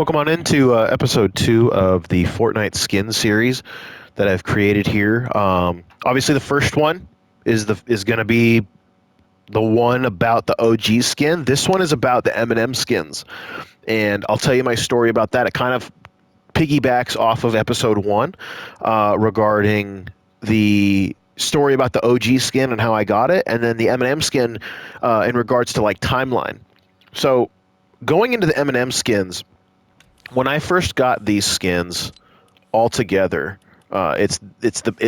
Welcome on into episode 2 of the Fortnite skin series that I've created here. Obviously, the first one is going to be the one about the OG skin. This one is about the Eminem skins, and I'll tell you my story about that. It kind of piggybacks off of episode 1 regarding the story about the OG skin and how I got it, and then the Eminem skin in regards to like timeline. So going into the Eminem skins, when I first got these skins all together, I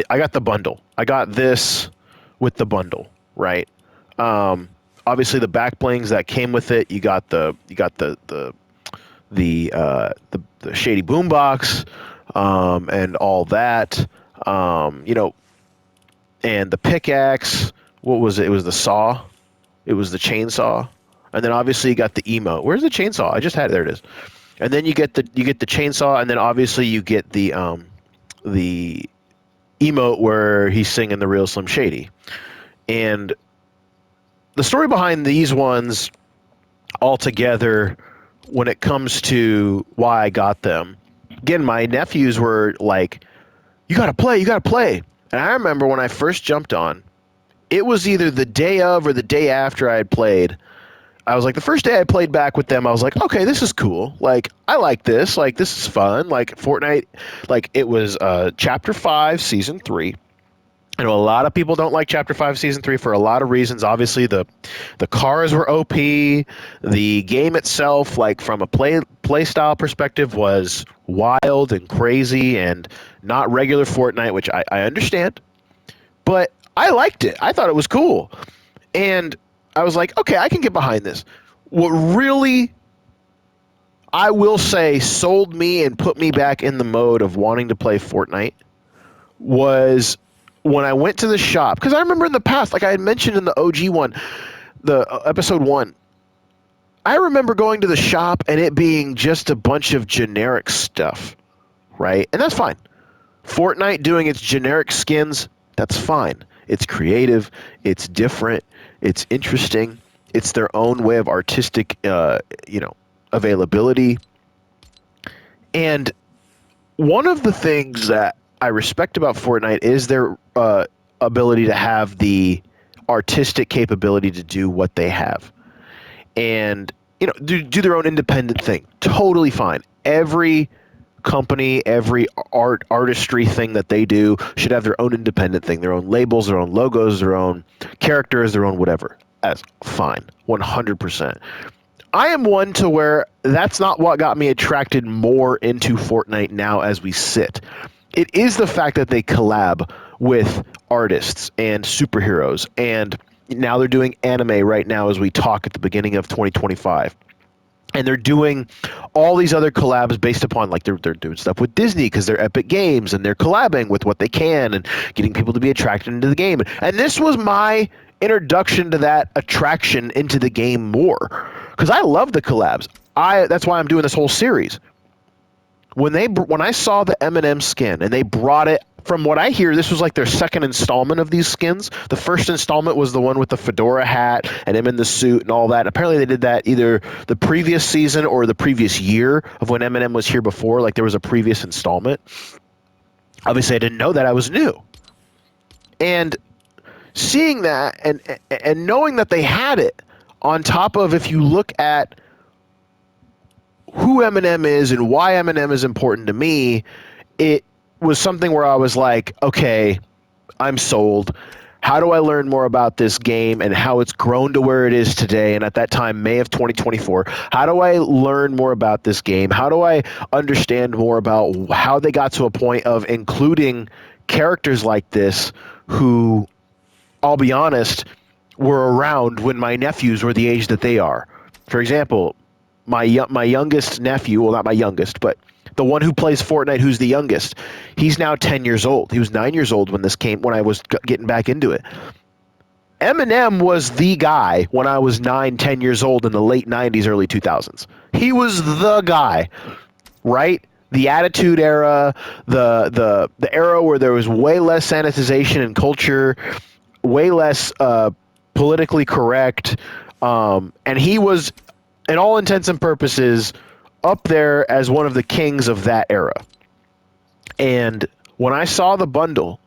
got the bundle. I got this with the bundle, right? Obviously the back blings that came with it. You got the shady boombox, and all that. You know, and the pickaxe. What was it? It was the saw. It was the chainsaw, and then obviously you got the emote. Where's the chainsaw? I just had it. There it is. And then you get the chainsaw, and then obviously you get the emote where he's singing the real Slim Shady. And the story behind these ones altogether, when it comes to why I got them, again, my nephews were like, "You gotta play, you gotta play." And I remember when I first jumped on, it was either the day of or the day after I had played. I was like, the first day I played back with them, I was like, okay, this is cool. Like, I like this. Like, this is fun. Like, Fortnite, like, it was Chapter 5, Season 3. I know a lot of people don't like Chapter 5, Season 3 for a lot of reasons. Obviously, the cars were OP. The game itself, like, from a play style perspective, was wild and crazy and not regular Fortnite, which I understand. But I liked it. I thought it was cool. And I was like, okay, I can get behind this. What really, I will say, sold me and put me back in the mode of wanting to play Fortnite was when I went to the shop. Because I remember in the past, like I had mentioned in the OG one, the episode 1, I remember going to the shop and it being just a bunch of generic stuff, right? And that's fine. Fortnite doing its generic skins, that's fine. It's creative, it's different, it's interesting, it's their own way of artistic, availability. And one of the things that I respect about Fortnite is their ability to have the artistic capability to do what they have, and do their own independent thing. Totally fine. Every company, every artistry thing that they do should have their own independent thing, their own labels, their own logos, their own characters, their own whatever. That's fine, 100%. I am one to where that's not what got me attracted more into Fortnite now as we sit. It is the fact that they collab with artists and superheroes, and now they're doing anime right now as we talk at the beginning of 2025. And they're doing all these other collabs based upon, like, they're doing stuff with Disney because they're Epic Games, and they're collabing with what they can and getting people to be attracted into the game. And this was my introduction to that attraction into the game more, because I love the collabs. That's why I'm doing this whole series. When I saw the Eminem skin and they brought it, from what I hear, this was like their second installment of these skins. The first installment was the one with the fedora hat and him in the suit and all that. Apparently they did that either the previous season or the previous year of when Eminem was here before. Like, there was a previous installment. Obviously I didn't know that. I was new. And seeing that and knowing that they had it, on top of, if you look at who Eminem is and why Eminem is important to me, it was something where I was like, okay, I'm sold. How do I learn more about this game and how it's grown to where it is today? And at that time, May of 2024, how do I learn more about this game? How do I understand more about how they got to a point of including characters like this who, I'll be honest, were around when my nephews were the age that they are? For example, my youngest nephew, well, not my youngest, but the one who plays Fortnite, who's the youngest, he's now 10 years old. He was 9 years old when I was getting back into it. Eminem was the guy when I was 9, 10 years old in the late 90s, early 2000s. He was the guy, right? The Attitude Era, the era where there was way less sanitization and culture, way less politically correct, and he was, in all intents and purposes, up there as one of the kings of that era. And when I saw the bundle,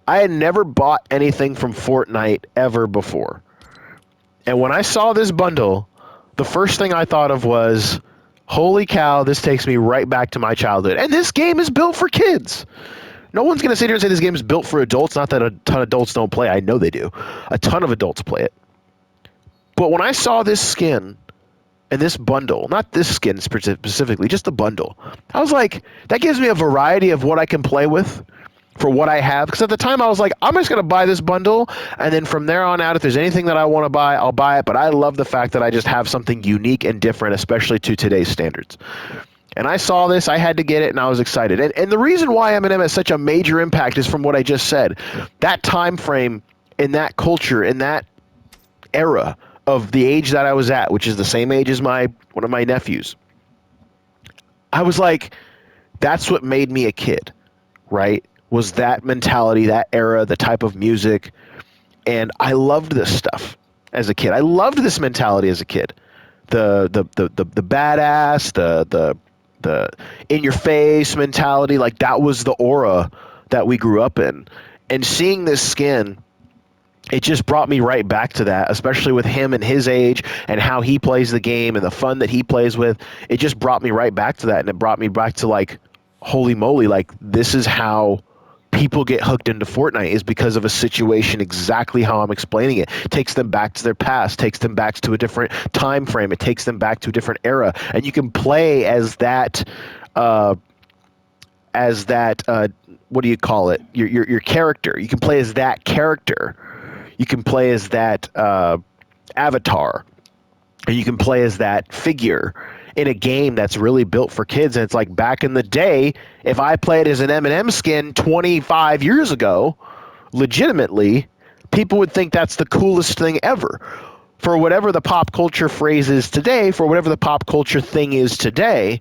I had never bought anything from Fortnite ever before. And when I saw this bundle, the first thing I thought of was, holy cow, this takes me right back to my childhood. And this game is built for kids. No one's going to sit here and say this game is built for adults. Not that a ton of adults don't play. I know they do. A ton of adults play it. But when I saw this skin and this bundle, not this skin specifically, just the bundle, I was like, that gives me a variety of what I can play with for what I have. Because at the time I was like, I'm just going to buy this bundle, and then from there on out, if there's anything that I want to buy, I'll buy it. But I love the fact that I just have something unique and different, especially to today's standards. And I saw this, I had to get it, and I was excited. And the reason why Eminem has such a major impact is from what I just said. That time frame, in that culture, in that era of the age that I was at, which is the same age as one of my nephews, I was like, that's what made me a kid, right? Was that mentality, that era, the type of music. And I loved this stuff as a kid. I loved this mentality as a kid. The badass, the in your face mentality, like that was the aura that we grew up in. And seeing this skin, it just brought me right back to that, especially with him and his age and how he plays the game and the fun that he plays with. It just brought me right back to that, and it brought me back to like, holy moly, like this is how people get hooked into Fortnite, is because of a situation exactly how I'm explaining it. Takes them back to their past, takes them back to a different time frame, it takes them back to a different era, and you can play as that what do you call it? Your character. You can play as that character. You can play as that avatar, and you can play as that figure in a game that's really built for kids. And it's like, back in the day, if I played as an Eminem skin 25 years ago, legitimately, people would think that's the coolest thing ever. For whatever the pop culture phrase is today, for whatever the pop culture thing is today,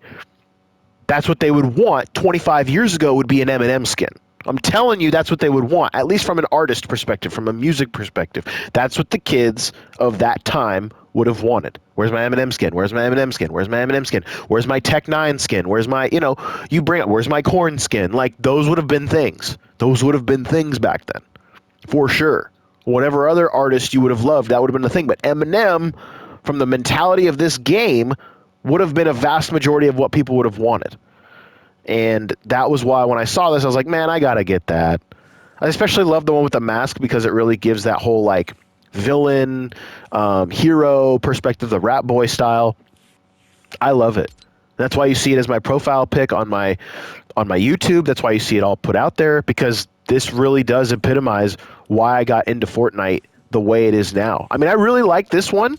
that's what they would want. 25 years ago would be an Eminem skin. I'm telling you, that's what they would want, at least from an artist perspective, from a music perspective. That's what the kids of that time would have wanted. Where's my Eminem skin? Where's my Eminem skin? Where's my Eminem skin? Where's my Tech 9 skin? Where's my, you bring up, where's my Corn skin? Like, those would have been things. Those would have been things back then, for sure. Whatever other artist you would have loved, that would have been the thing. But Eminem, from the mentality of this game, would have been a vast majority of what people would have wanted. And that was why when I saw this, I was like, man, I gotta get that. I especially love the one with the mask because it really gives that whole like villain, hero perspective, the Rat Boy style. I love it. That's why you see it as my profile pic on my YouTube. That's why you see it all put out there, because this really does epitomize why I got into Fortnite the way it is now. I mean, I really like this one.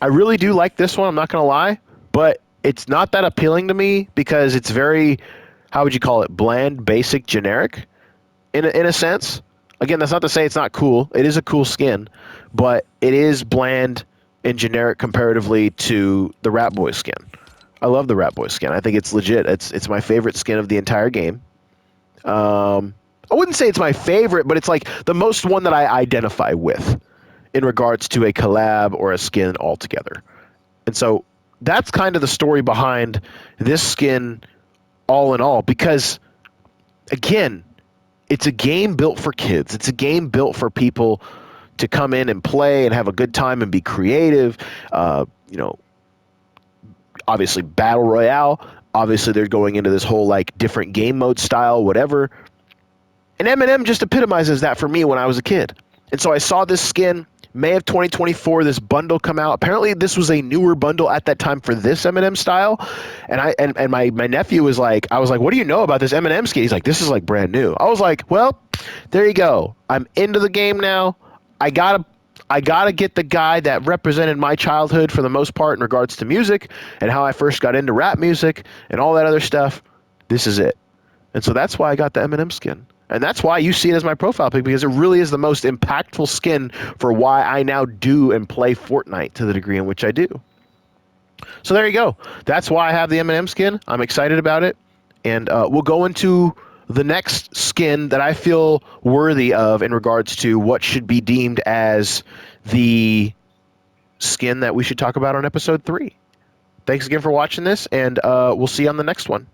I really do like this one. I'm not gonna lie, but it's not that appealing to me because it's very, how would you call it, bland, basic, generic in a sense. Again, that's not to say it's not cool. It is a cool skin, but it is bland and generic comparatively to the Rat Boy skin. I love the Rat Boy skin. I think it's legit. It's my favorite skin of the entire game. I wouldn't say it's my favorite, but it's like the most one that I identify with in regards to a collab or a skin altogether. And so that's kind of the story behind this skin all in all, because again, it's a game built for kids. It's a game built for people to come in and play and have a good time and be creative. Obviously battle royale. Obviously they're going into this whole like different game mode style, whatever. And Eminem just epitomizes that for me when I was a kid. And so I saw this skin May of 2024, this bundle come out. Apparently this was a newer bundle at that time for this Eminem style. And my nephew was like, I was like, what do you know about this Eminem skin? He's like, this is like brand new. I was like, well, there you go. I'm into the game now. I gotta get the guy that represented my childhood for the most part in regards to music and how I first got into rap music and all that other stuff. This is it. And so that's why I got the Eminem skin. And that's why you see it as my profile pic, because it really is the most impactful skin for why I now do and play Fortnite to the degree in which I do. So there you go. That's why I have the Eminem skin. I'm excited about it. And we'll go into the next skin that I feel worthy of in regards to what should be deemed as the skin that we should talk about on episode 3. Thanks again for watching this, and we'll see you on the next one.